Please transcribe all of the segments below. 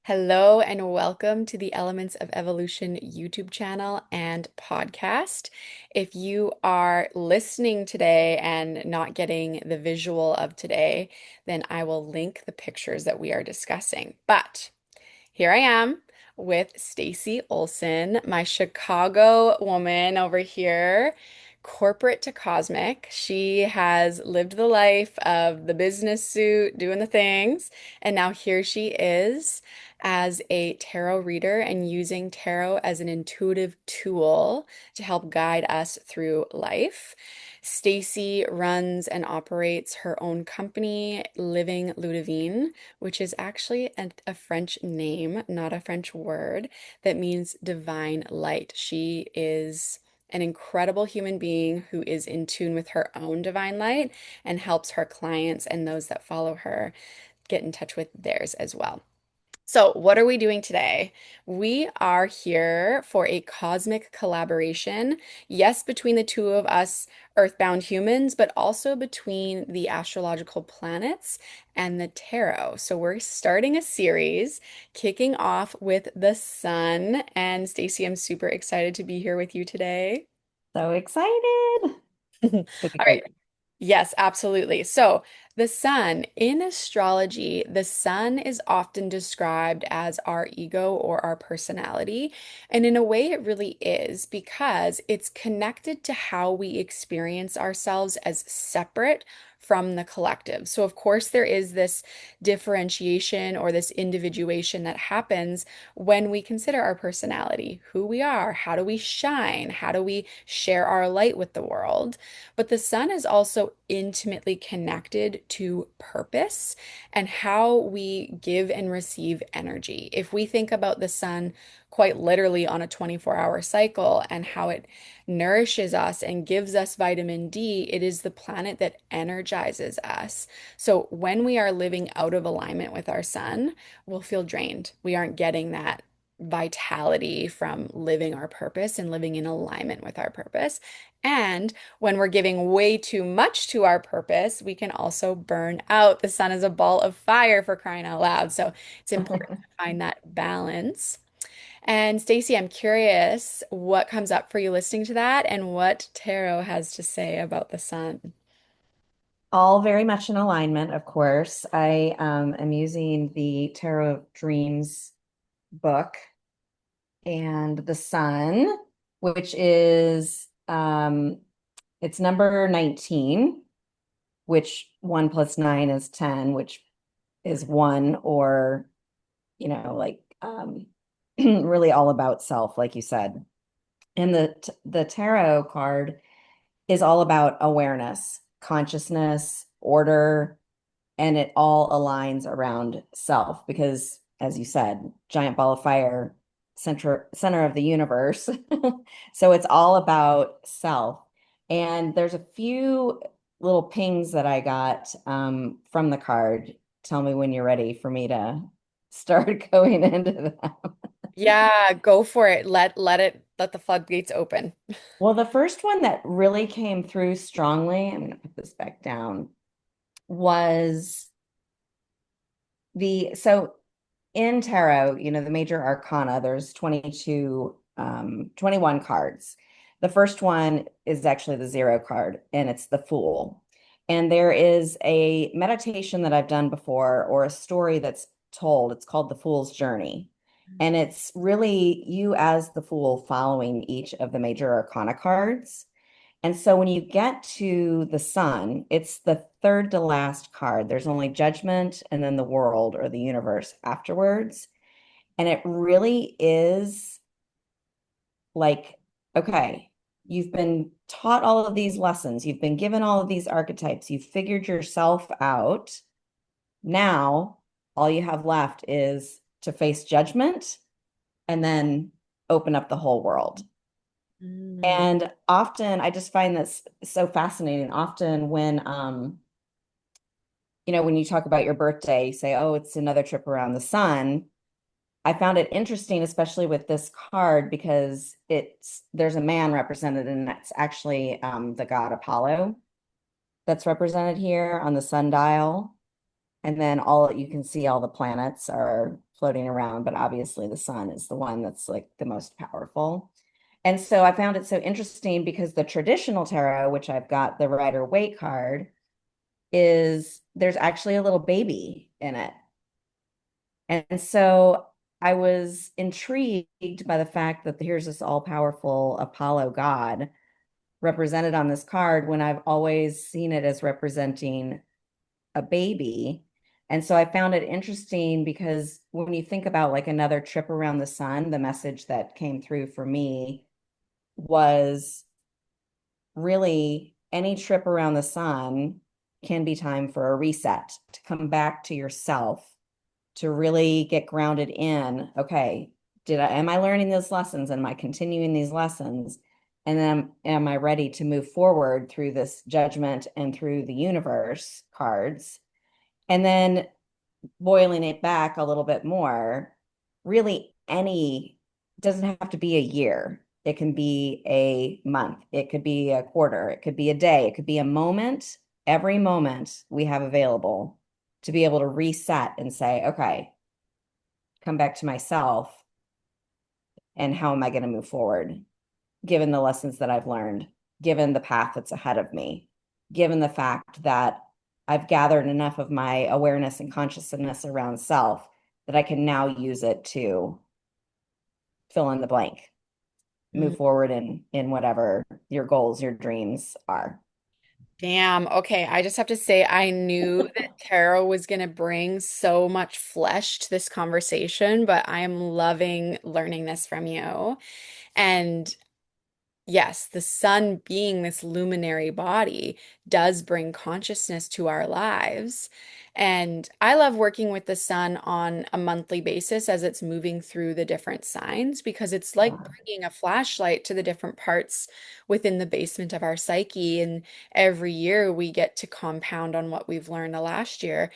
Hello and welcome to the Elements of Evolution YouTube channel and podcast. If you are listening today and not getting the visual of today, then I will link the pictures that we are discussing. But here I am with Stacy Olsen, my Chicago woman over here, corporate to cosmic. She has lived the life of the business suit, doing the things, and now here she is as a tarot reader and using tarot as an intuitive tool to help guide us through life. Stacy runs and operates her own company, Living Ludivine, which is actually a French name, not a French word, that means divine light. She is an incredible human being who is in tune with her own divine light and helps her clients and those that follow her get in touch with theirs as well. So, what are we doing today? We are here for a cosmic collaboration. Yes, between the two of us, earthbound humans, but also between the astrological planets and the tarot. So, we're starting a series, kicking off with the sun. And Stacey, I'm super excited to be here with you today. So excited. All It's gonna be right. great. Yes, absolutely. So, the sun in astrology, the sun is often described as our ego or our personality. And in a way, it really is because it's connected to how we experience ourselves as separate from the collective. So, of course, there is this differentiation or this individuation that happens when we consider our personality, who we are, how do we shine, how do we share our light with the world. But the sun is also intimately connected to purpose and how we give and receive energy. If we think about the sun quite literally on a 24-hour cycle and how it nourishes us and gives us vitamin D, it is the planet that energizes us. So when we are living out of alignment with our sun, we'll feel drained. We aren't getting that vitality from living our purpose and living in alignment with our purpose. And when we're giving way too much to our purpose, we can also burn out. The sun is a ball of fire for crying out loud. So it's important to find that balance. And Stacey, I'm curious what comes up for you listening to that and what tarot has to say about the sun. All very much in alignment, of course. I am using the Tarot of Dreams book and the sun, which is it's number 19, which 1 plus 9 is 10, which is one, or like really all about self, like you said. And the tarot card is all about awareness, consciousness, order, and it all aligns around self because, as you said, giant ball of fire, center of the universe. So it's all about self. And there's a few little pings that I got from the card. Tell me when you're ready for me to start going into that. Yeah, go for it. Let the floodgates open. Well, the first one that really came through strongly, I'm going to put this back down, was so in tarot, the major arcana, there's 21 cards. The first one is actually the zero card, and it's the Fool. And there is a meditation that I've done before, or a story that's told. It's called The Fool's Journey. And it's really you as the Fool following each of the major arcana cards. And so when you get to the sun, it's the third to last card. There's only judgment and then the world or the universe afterwards. And it really is like, okay, you've been taught all of these lessons, you've been given all of these archetypes, you've figured yourself out. Now, all you have left is to face judgment and then open up the whole world. Mm. And often I just find this so fascinating. Often when you talk about your birthday, you say, oh, it's another trip around the sun. I found it interesting, especially with this card, because there's a man represented, and that's actually the god Apollo that's represented here on the sundial. And then all you can see all the planets are floating around, but obviously the sun is the one that's like the most powerful. And so I found it so interesting because the traditional tarot, which I've got the Rider Waite card, is there's actually a little baby in it. And so I was intrigued by the fact that here's this all-powerful Apollo god represented on this card when I've always seen it as representing a baby. And so I found it interesting because when you think about like another trip around the sun, the message that came through for me was really any trip around the sun can be time for a reset, to come back to yourself, to really get grounded in, okay, am I learning these lessons? Am I continuing these lessons? And then am I ready to move forward through this judgment and through the universe cards? And then boiling it back a little bit more, really any doesn't have to be a year. It can be a month. It could be a quarter. It could be a day. It could be a moment. Every moment we have available to be able to reset and say, okay, come back to myself and how am I going to move forward, given the lessons that I've learned, given the path that's ahead of me, given the fact that I've gathered enough of my awareness and consciousness around self that I can now use it to fill in the blank, move forward in whatever your goals, your dreams are. Damn. Okay. I just have to say, I knew that tarot was going to bring so much flesh to this conversation, but I am loving learning this from you. And yes, the sun being this luminary body does bring consciousness to our lives. And I love working with the sun on a monthly basis as it's moving through the different signs because it's like Yeah. bringing a flashlight to the different parts within the basement of our psyche. And every year we get to compound on what we've learned the last year.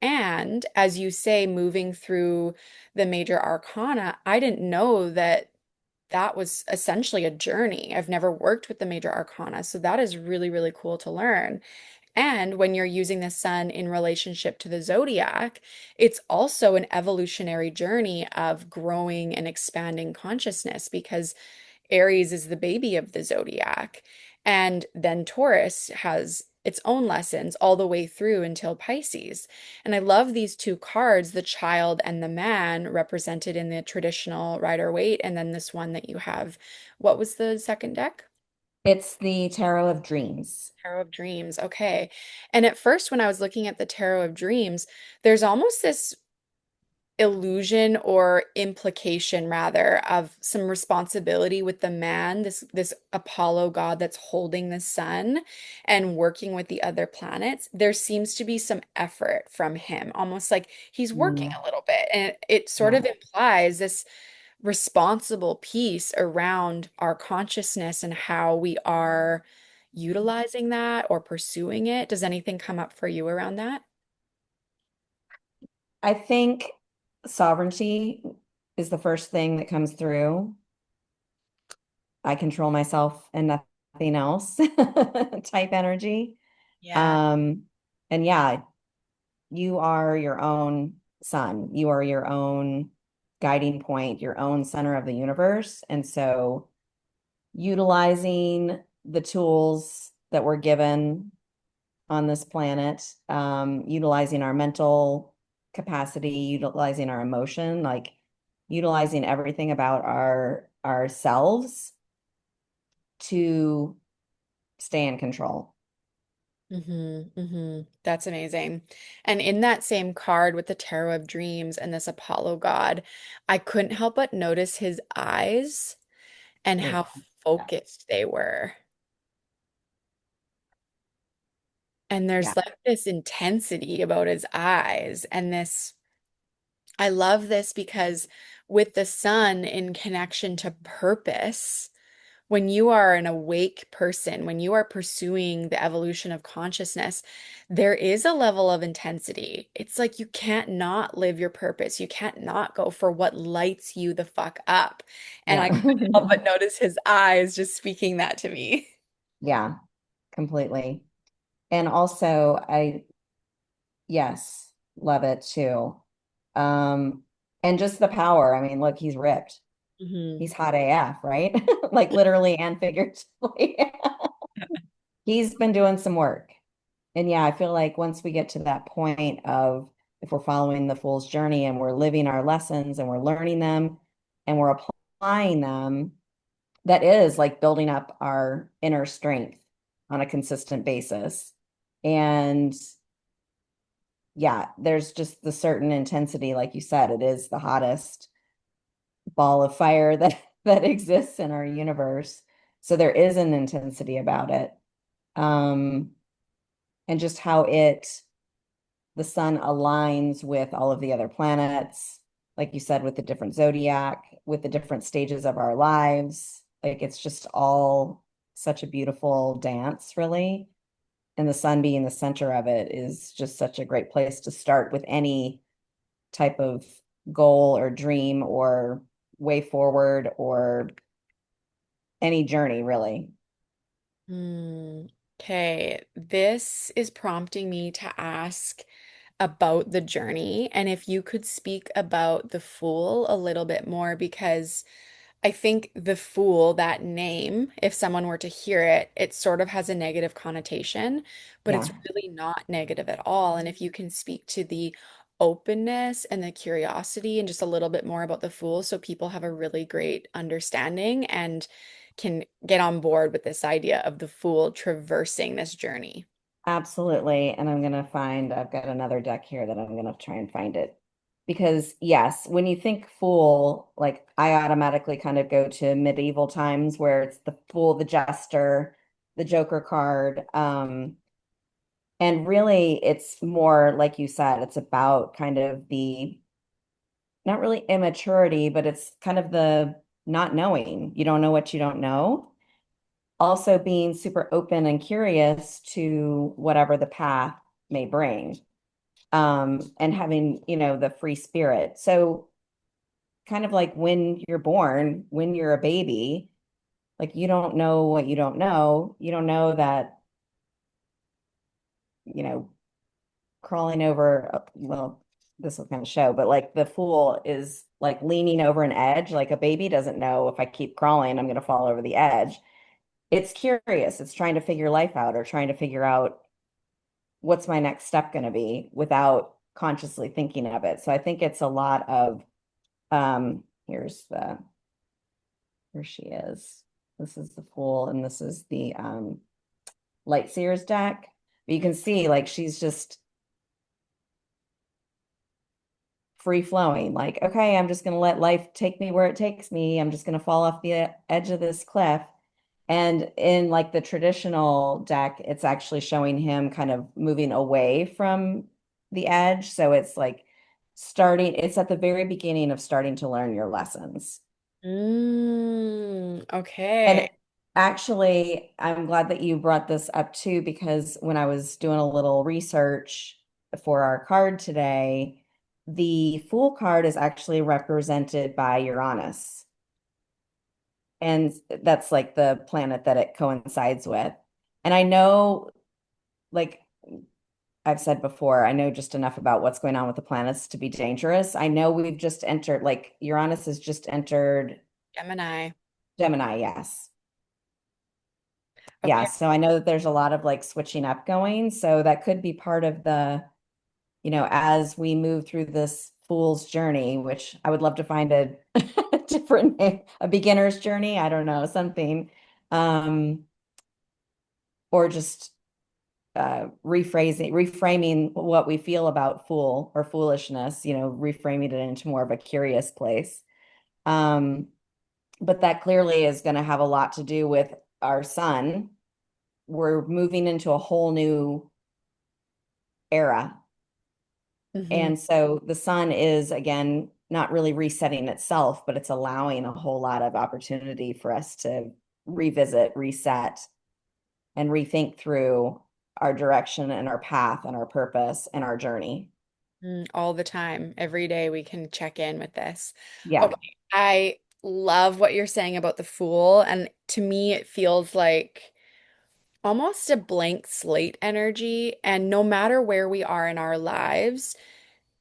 And as you say, moving through the major arcana, I didn't know that that was essentially a journey. I've never worked with the major arcana, so that is really, really cool to learn. And when you're using the sun in relationship to the zodiac, it's also an evolutionary journey of growing and expanding consciousness because Aries is the baby of the zodiac. And then Taurus has its own lessons all the way through until Pisces. And I love these two cards, the child and the man, represented in the traditional Rider Waite, and then this one that you have. What was the second deck? It's the Tarot of Dreams. Tarot of Dreams. Okay. And at first, when I was looking at the Tarot of Dreams, there's almost this illusion or implication rather of some responsibility with the man, this Apollo god that's holding the sun and working with the other planets. There seems to be some effort from him, almost like he's working Mm, a little bit. And it sort yeah. of implies this responsible piece around our consciousness and how we are utilizing that or pursuing it. Does anything come up for you around that? I think sovereignty is the first thing that comes through. I control myself and nothing else type energy. Yeah. Um, and yeah, you are your own sun. You are your own guiding point, your own center of the universe. And so utilizing the tools that we're given on this planet, utilizing our mental capacity, utilizing our emotion, like utilizing everything about ourselves to stay in control. That's amazing. And in that same card with the Tarot of Dreams and this Apollo god, I couldn't help but notice his eyes and Oh, how yeah. focused they were. And Yeah. there's like this intensity about his eyes and this, I love this because with the sun in connection to purpose, when you are an awake person, when you are pursuing the evolution of consciousness, there is a level of intensity. It's like you can't not live your purpose. You can't not go for what lights you the fuck up. And I Yeah. couldn't help but notice his eyes just speaking that to me. Yeah, completely. And also, yes. love it too. Um, and just the power. I mean, look, he's ripped. Hmm. He's hot AF, right? Like literally and figuratively. He's been doing some work. And yeah, I feel like once we get to that point of if we're following the fool's journey and we're living our lessons and we're learning them and we're applying them, that is like building up our inner strength on a consistent basis. And yeah, there's just the certain intensity, like you said, it is the hottest ball of fire that that exists in our universe. So there is an intensity about it. Um, and just how the sun aligns with all of the other planets, like you said, with the different zodiac, with the different stages of our lives. Like it's just all such a beautiful dance, really. And the sun being the center of it is just such a great place to start with any type of goal or dream or way forward or any journey, really. Okay, this is prompting me to ask about the journey and if you could speak about the Fool a little bit more because I think the Fool, that name, if someone were to hear it, it sort of has a negative connotation, but it's Yeah, really not negative at all. And if you can speak to the openness and the curiosity and just a little bit more about the Fool so people have a really great understanding and can get on board with this idea of the Fool traversing this journey. absolutely. And I've got another deck here that I'm going to try and find it. Because, yes, when you think fool, like I automatically kind of go to medieval times where it's the fool, the jester, the Joker card. And really, it's more, like you said, it's about kind of the not really immaturity, but it's kind of the not knowing. You don't know what you don't know. Also being super open and curious to whatever the path may bring. And having, the free spirit. So kind of like when you're born, when you're a baby, like you don't know what you don't know. You don't know that, you know, crawling over, well, this will kind of show, but like the fool is like leaning over an edge. Like a baby doesn't know if I keep crawling, I'm going to fall over the edge. It's curious. It's trying to figure life out or trying to figure out what's my next step going to be without consciously thinking of it. So I think it's a lot of, here's the, here she is. This is the fool and this is the Light Seers deck. But you can see like she's just free flowing. Like, okay, I'm just going to let life take me where it takes me. I'm just going to fall off the edge of this cliff. And in like the traditional deck, it's actually showing him kind of moving away from the edge. So it's like it's at the very beginning of starting to learn your lessons. Okay. And actually, I'm glad that you brought this up too, because when I was doing a little research for our card today, the Fool card is actually represented by Uranus. And that's like the planet that it coincides with. And I know, like I've said before, I know just enough about what's going on with the planets to be dangerous. I know we've just entered, like Uranus has just entered Gemini. Gemini, yes. Yeah, Okay. so I know that there's a lot of like switching up going. So that could be part of as we move through this fool's journey, which I would love to find a different name, a beginner's journey. I don't know, something. Um, or just reframing what we feel about fool or foolishness, reframing it into more of a curious place. Um, but that clearly is going to have a lot to do with our sun. We're moving into a whole new era. Hmm. And so the sun is, again, not really resetting itself, but it's allowing a whole lot of opportunity for us to revisit, reset, and rethink through our direction and our path and our purpose and our journey. All the time, every day we can check in with this. Yeah. Okay. I love what you're saying about the Fool. And to me, it feels like almost a blank slate energy. And no matter where we are in our lives,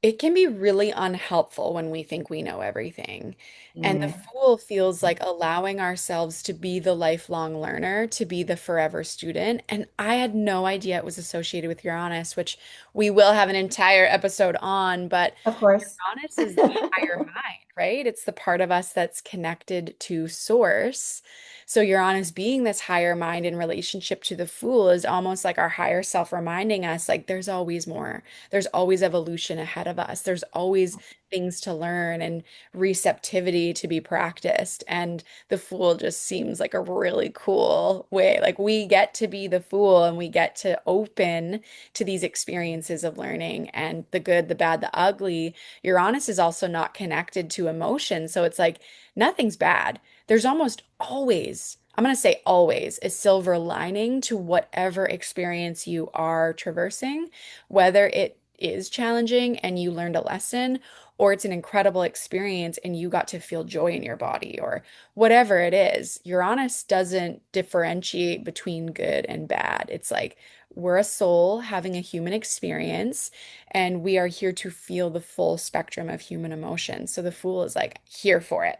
it can be really unhelpful when we think we know everything. And the Mm, Fool feels like allowing ourselves to be the lifelong learner, to be the forever student. And I had no idea it was associated with Uranus, which we will have an entire episode on, but of course. Uranus is the higher mind, right? It's the part of us that's connected to source. So Uranus being this higher mind in relationship to the Fool is almost like our higher self reminding us like there's always more. There's always evolution ahead of us. There's always things to learn and receptivity to be practiced. And the Fool just seems like a really cool way. Like we get to be the Fool and we get to open to these experiences of learning and the good, the bad, the ugly. Uranus is also not connected to emotion. So it's like nothing's bad. There's almost always, I'm going to say always, a silver lining to whatever experience you are traversing, whether it is challenging and you learned a lesson, or it's an incredible experience and you got to feel joy in your body, or whatever it is. Uranus doesn't differentiate between good and bad. It's like we're a soul having a human experience, and we are here to feel the full spectrum of human emotion. So the Fool is like here for it.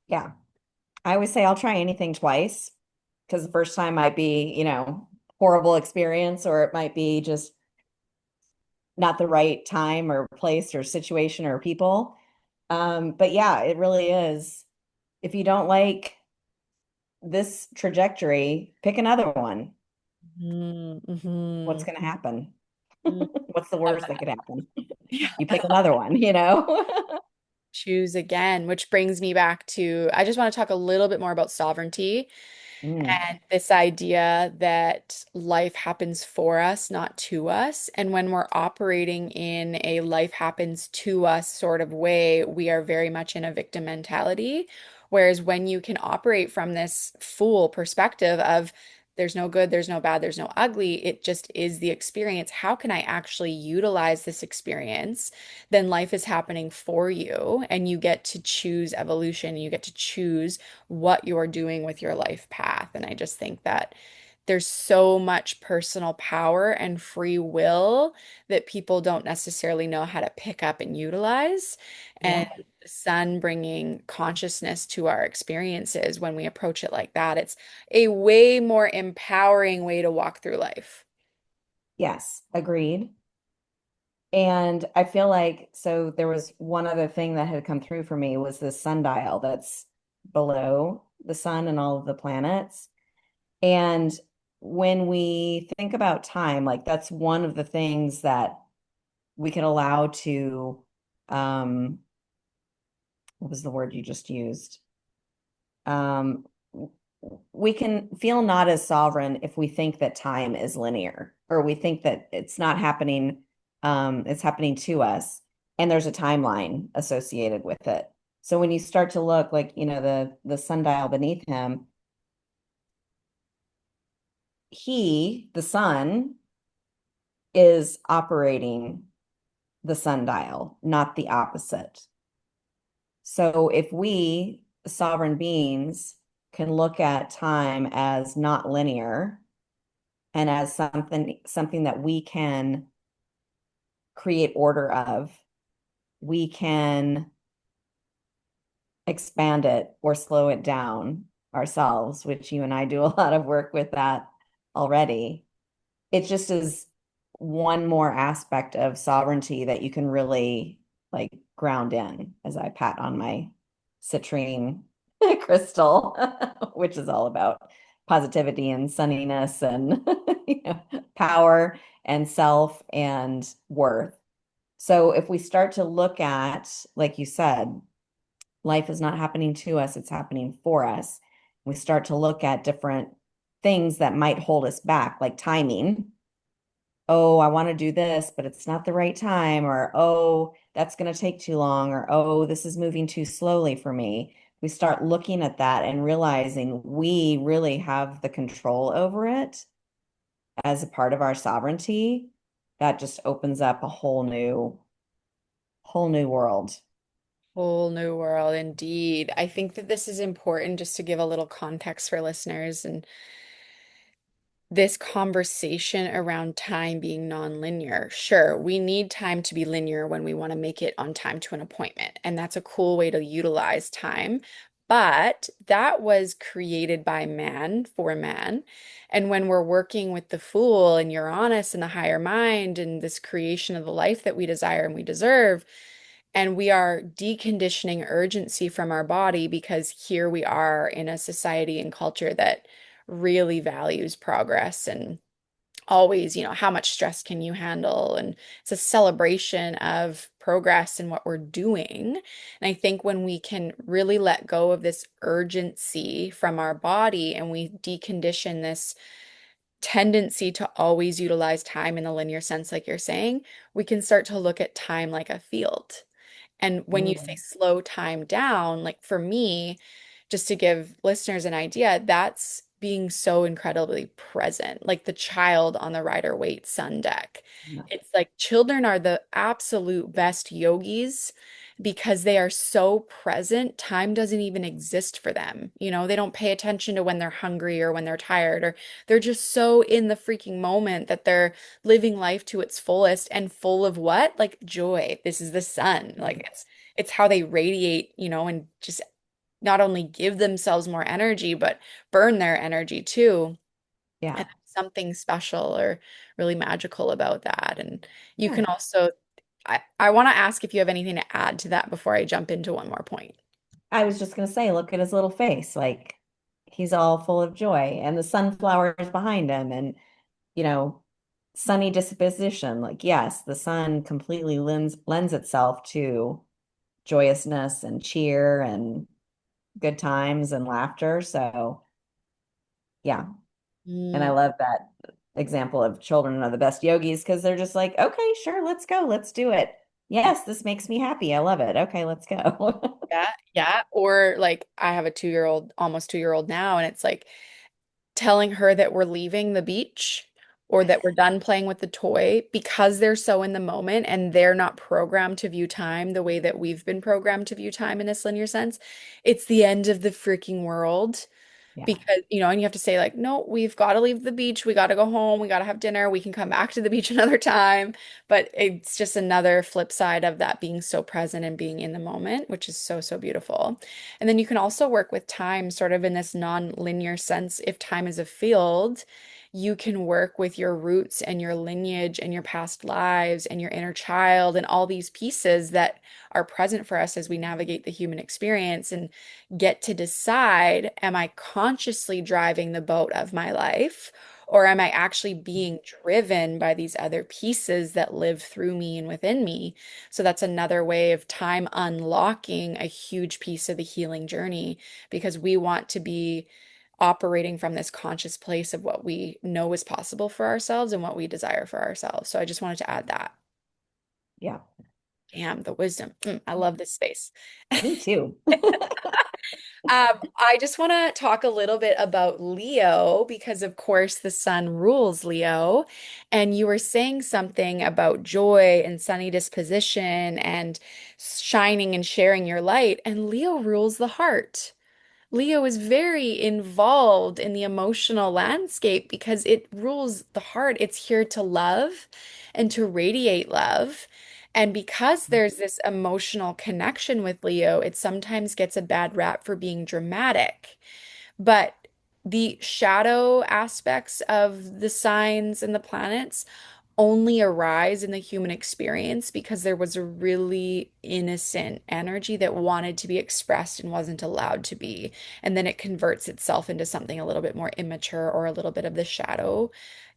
Yeah. I always say I'll try anything twice because the first time might be, horrible experience, or it might be just not the right time or place or situation or people. But yeah, it really is. If you don't like this trajectory, pick another one. What's Mm-hmm. going to happen? Mm, What's the love worst that that. could happen? Yeah, You I pick another one? choose again, which brings me back to I just want to talk a little bit more about sovereignty. Mm, And this idea that life happens for us, not to us. And when we're operating in a life happens to us sort of way, we are very much in a victim mentality. Whereas when you can operate from this Fool perspective of there's no good, there's no bad, there's no ugly, it just is the experience. How can I actually utilize this experience? Then life is happening for you, and you get to choose evolution. You get to choose what you're doing with your life path. And I just think that there's so much personal power and free will that people don't necessarily know how to pick up and utilize. And yeah. the sun bringing consciousness to our experiences when we approach it like that, it's a way more empowering way to walk through life. Yes, agreed. And I feel like so there was one other thing that had come through for me was the sundial that's below the sun and all of the planets. And when we think about time, like that's one of the things that we can allow to, um, what was the word you just used? Um, we can feel not as sovereign if we think that time is linear or we think that it's not happening, it's happening to us, and there's a timeline associated with it. So when you start to look like, the sundial beneath him, the sun, is operating the sundial, not the opposite. So if we, sovereign beings, can look at time as not linear and as something that we can create order of, we can expand it or slow it down ourselves, which you and I do a lot of work with that already. It just is one more aspect of sovereignty that you can really like ground in as I pat on my citrine crystal, which is all about positivity and sunniness and power and self and worth. So if we start to look at, like you said, life is not happening to us, it's happening for us. We start to look at different things that might hold us back, like timing. Oh, I want to do this, but it's not the right time, or oh, that's going to take too long, or oh, this is moving too slowly for me. We start looking at that and realizing we really have the control over it as a part of our sovereignty. That just opens up a whole new world. Whole new world, indeed. I think that this is important just to give a little context for listeners. And this conversation around time being non-linear. Sure, we need time to be linear when we want to make it on time to an appointment, and that's a cool way to utilize time. But that was created by man for man. And when we're working with the Fool and Uranus and the higher mind and this creation of the life that we desire and we deserve, and we are deconditioning urgency from our body because here we are in a society and culture that really values progress and always, how much stress can you handle? And it's a celebration of progress and what we're doing. And I think when we can really let go of this urgency from our body and we decondition this tendency to always utilize time in the linear sense, like you're saying, we can start to look at time like a field. And when you say Mm, slow time down, like for me, just to give listeners an idea, that's being so incredibly present, like the child on the Rider-Waite sun deck. yeah, It's like children are the absolute best yogis because they are so present. Time doesn't even exist for them. They don't pay attention to when they're hungry or when they're tired, or they're just so in the freaking moment that they're living life to its fullest and full of what? Like joy. This is the sun. Like it's how they radiate, and just not only give themselves more energy, but burn their energy too. yeah, And there's something special or really magical about that. And you yeah. can also, I want to ask if you have anything to add to that before I jump into one more point. I was just gonna say, look at his little face, like he's all full of joy, and the sunflowers behind him, and you know, sunny disposition. Like, yes, the sun completely lends itself to joyousness and cheer and good times and laughter. So, yeah. And I Mm, love that example of children are the best yogis because they're just like, okay, sure, let's go, let's do it. Yes, this makes me happy. I love it. Okay, let's go. yeah, yeah. Or like I have a 2-year-old, almost 2-year-old now, and it's like telling her that we're leaving the beach or that we're done playing with the toy because they're so in the moment and they're not programmed to view time the way that we've been programmed to view time in this linear sense. It's the end of the freaking world Yeah, because, and you have to say like, no, we've got to leave the beach. We got to go home. We got to have dinner. We can come back to the beach another time. But it's just another flip side of that being so present and being in the moment, which is so, so beautiful. And then you can also work with time sort of in this non-linear sense. If time is a field, you can work with your roots and your lineage and your past lives and your inner child and all these pieces that are present for us as we navigate the human experience and get to decide, am I consciously driving the boat of my life? Or am I actually being driven by these other pieces that live through me and within me? So that's another way of time unlocking a huge piece of the healing journey because we want to be operating from this conscious place of what we know is possible for ourselves and what we desire for ourselves. So I just wanted to add that. yeah, Damn, the wisdom. I love this space. me too. I just want to talk a little bit about Leo because, of course, the sun rules Leo. And you were saying something about joy and sunny disposition and shining and sharing your light. And Leo rules the heart. Leo is very involved in the emotional landscape because it rules the heart. It's here to love and to radiate love. And because there's this emotional connection with Leo, it sometimes gets a bad rap for being dramatic. But the shadow aspects of the signs and the planets only arise in the human experience because there was a really innocent energy that wanted to be expressed and wasn't allowed to be. And then it converts itself into something a little bit more immature or a little bit of the shadow,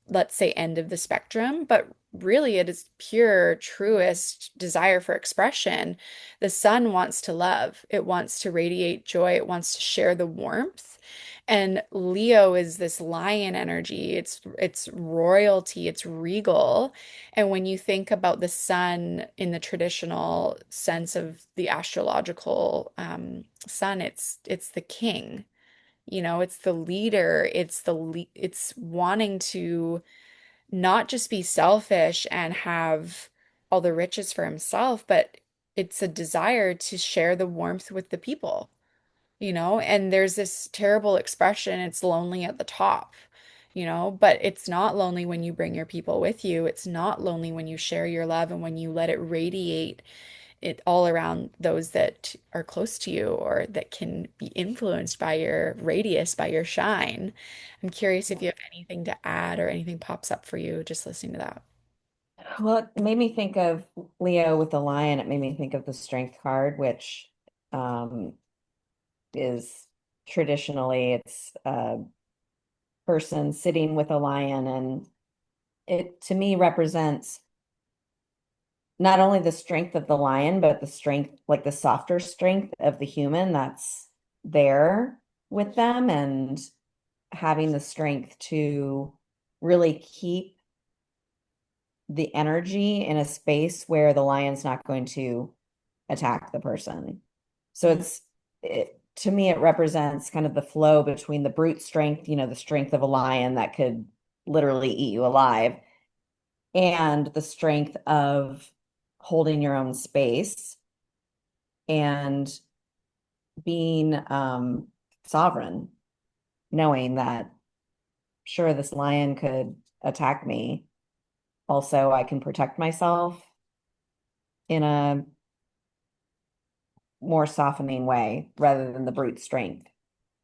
let's say, end of the spectrum. But really, it is pure, truest desire for expression. The sun wants to love, it wants to radiate joy, it wants to share the warmth. And Leo is this lion energy. It's royalty, it's regal. And when you think about the sun in the traditional sense of the astrological sun, it's the king. It's the leader. It's wanting to not just be selfish and have all the riches for himself, but it's a desire to share the warmth with the people. And there's this terrible expression, it's lonely at the top. but it's not lonely when you bring your people with you. It's not lonely when you share your love and when you let it radiate it all around those that are close to you or that can be influenced by your radius, by your shine. I'm curious if you have anything to add or anything pops up for you just listening to that. Well, it made me think of Leo with the lion. It made me think of the strength card, which um, is traditionally it's a person sitting with a lion, and it to me represents not only the strength of the lion, but the strength, like the softer strength of the human that's there with them, and having the strength to really keep the energy in a space where the lion's not going to attack the person. So to me, it represents kind of the flow between the brute strength, the strength of a lion that could literally eat you alive, and the strength of holding your own space and being sovereign, knowing that sure, this lion could attack me. Also, I can protect myself in a more softening way rather than the brute strength.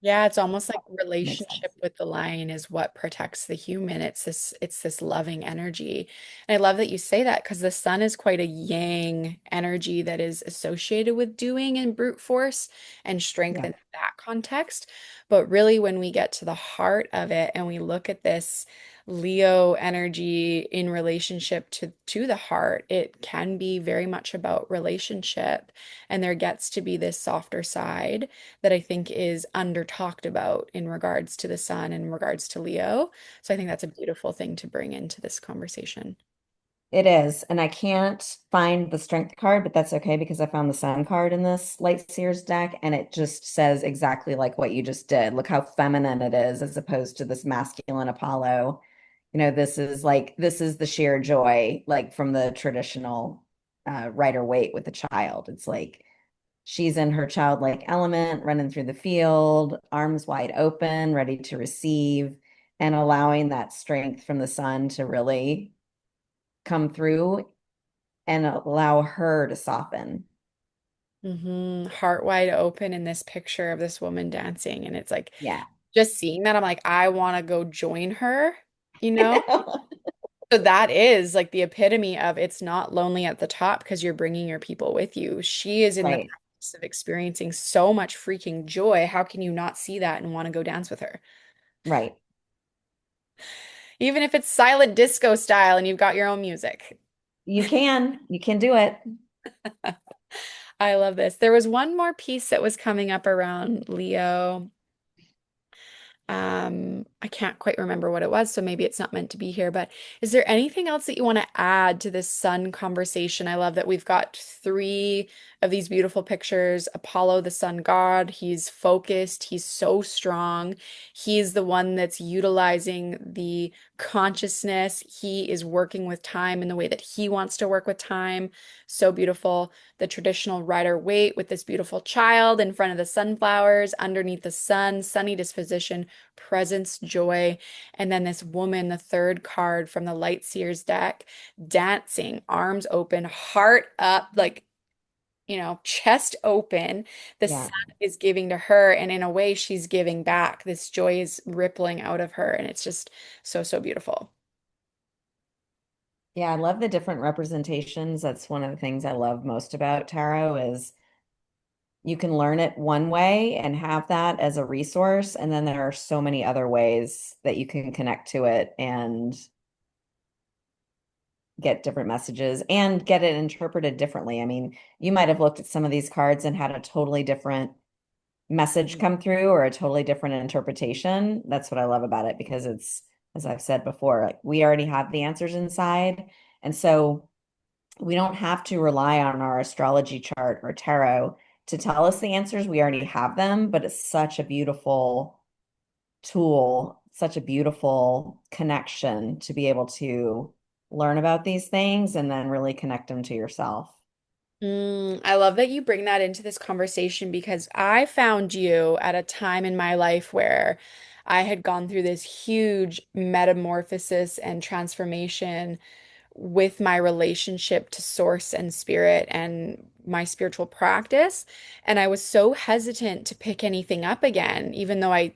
Yeah, it's almost like Makes relationship sense. with the lion is what protects the human. It's this loving energy. And I love that you say that because the sun is quite a yang energy that is associated with doing and brute force and strength Yeah. in that context. But really when we get to the heart of it and we look at this Leo energy in relationship to the heart, it can be very much about relationship. And there gets to be this softer side that I think is under talked about in regards to the sun and in regards to Leo. So I think that's a beautiful thing to bring into this conversation. It is. And I can't find the strength card, but that's okay because I found the sun card in this Light Seers deck, and it just says exactly like what you just did. Look how feminine it is as opposed to this masculine Apollo. This is the sheer joy, like from the traditional Rider Waite with the child. It's like she's in her childlike element, running through the field, arms wide open, ready to receive, and allowing that strength from the sun to really come through and allow her to soften. Heart wide open in this picture of this woman dancing. And it's like Yeah. just seeing that, I'm like, I want to go join her, you know? So that is like the epitome of it's not lonely at the top because you're bringing your people with you. She is in the Right, practice of experiencing so much freaking joy. How can you not see that and want to go dance with her? right. Even if it's silent disco style and you've got your own music. You can do it. I love this. There was one more piece that was coming up around Leo. I can't quite remember what it was, so maybe it's not meant to be here, but is there anything else that you want to add to this sun conversation? I love that we've got three of these beautiful pictures. Apollo, the sun god, he's focused, he's so strong. He's the one that's utilizing the consciousness. He is working with time in the way that he wants to work with time. So beautiful. The traditional rider Waite with this beautiful child in front of the sunflowers, underneath the sun, sunny disposition, presence, joy. And then this woman, the third card from the Light Seers deck, dancing, arms open, heart up, like, chest open. The Yeah. sun is giving to her, and in a way, she's giving back. This joy is rippling out of her, and it's just so, so beautiful. Yeah, I love the different representations. That's one of the things I love most about tarot is you can learn it one way and have that as a resource, and then there are so many other ways that you can connect to it and get different messages and get it interpreted differently. I mean, you might have looked at some of these cards and had a totally different message come through or a totally different interpretation. That's what I love about it because it's, as I've said before, like we already have the answers inside. And so we don't have to rely on our astrology chart or tarot to tell us the answers. We already have them, but it's such a beautiful tool, such a beautiful connection to be able to learn about these things and then really connect them to yourself. I love that you bring that into this conversation because I found you at a time in my life where I had gone through this huge metamorphosis and transformation with my relationship to source and spirit and my spiritual practice. And I was so hesitant to pick anything up again, even though I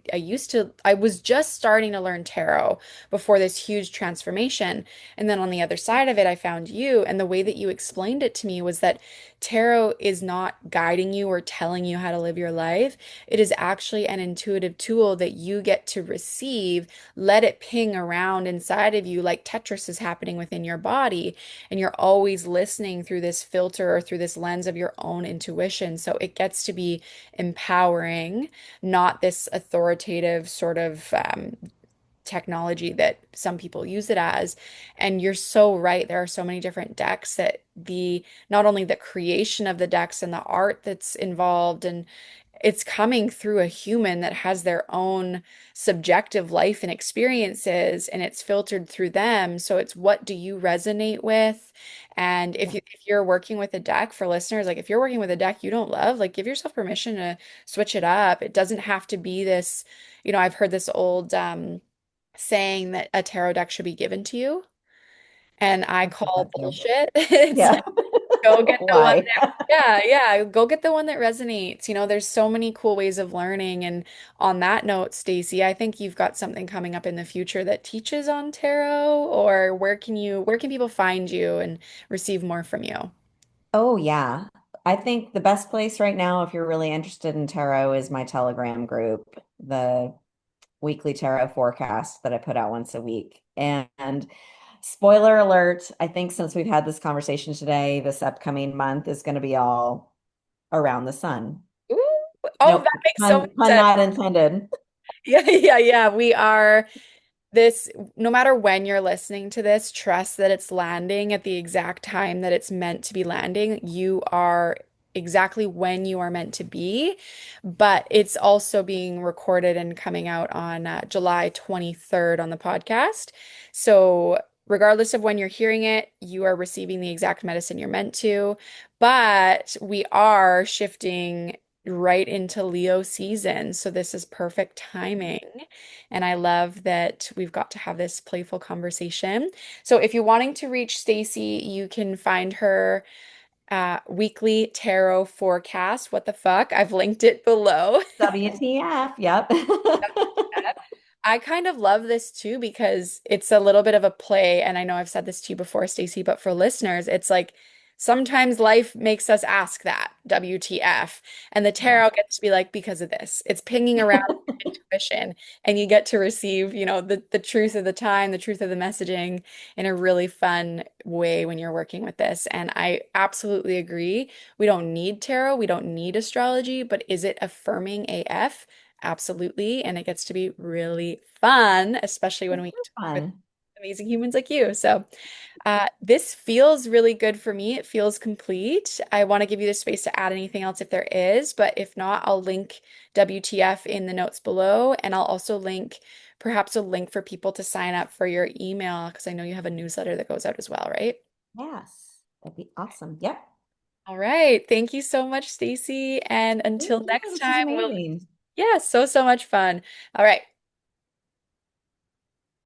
was just starting to learn tarot before this huge transformation. And then on the other side of it, I found you. And the way that you explained it to me was that tarot is not guiding you or telling you how to live your life. It is actually an intuitive tool that you get to receive, let it ping around inside of you like Tetris is happening within your body. And you're always listening through this filter or through this lens of your own intuition. So it gets to be empowering, not this authoritative sort of technology that some people use it as. And you're so right. There are so many different decks that not only the creation of the decks and the art that's involved, and it's coming through a human that has their own subjective life and experiences, and it's filtered through them. So it's what do you resonate with? And Yeah. if you're working with a deck, for listeners, like if you're working with a deck you don't love, like give yourself permission to switch it up. It doesn't have to be this, I've heard this old saying that a tarot deck should be given to you. And I I've heard call that too. bullshit. It's Yeah. like, go get the one Why? that, yeah, yeah, go get the one that resonates. There's so many cool ways of learning. And on that note, Stacey, I think you've got something coming up in the future that teaches on tarot, or where can people find you and receive more from you? Oh, yeah. I think the best place right now, if you're really interested in tarot, is my Telegram group, the weekly tarot forecast that I put out once a week. And spoiler alert, I think since we've had this conversation today, this upcoming month is going to be all around the sun. Ooh, oh, Nope, that makes so much pun sense. not intended. Yeah, yeah, yeah. We are. This, no matter when you're listening to this, trust that it's landing at the exact time that it's meant to be landing. You are exactly when you are meant to be, but it's also being recorded and coming out on July 23rd on the podcast. So, regardless of when you're hearing it, you are receiving the exact medicine you're meant to. But we are shifting right into Leo season. So, this is perfect timing. And I love that we've got to have this playful conversation. So if you're wanting to reach Stacy, you can find her weekly tarot forecast. What the fuck? I've linked it below. WTF. Yep. I kind of love this too because it's a little bit of a play. And I know I've said this to you before, Stacey, but for listeners, it's like sometimes life makes us ask that, WTF. And the Yeah. tarot gets to be like, because of this. It's pinging around intuition, and you get to receive, the truth of the time, the truth of the messaging in a really fun way when you're working with this. And I absolutely agree. We don't need tarot, we don't need astrology, but is it affirming AF? Absolutely. And it gets to be really fun, especially when we Super talk with fun. amazing humans like you. So, this feels really good for me. It feels complete. I want to give you the space to add anything else if there is, but if not, I'll link WTF in the notes below. And I'll also link perhaps a link for people to sign up for your email because I know you have a newsletter that goes out as well, right? Yes. That'd be awesome. Yep. All right. Thank you so much, Stacey. And Thank until you. next This was time, amazing. yeah, so much fun. All right.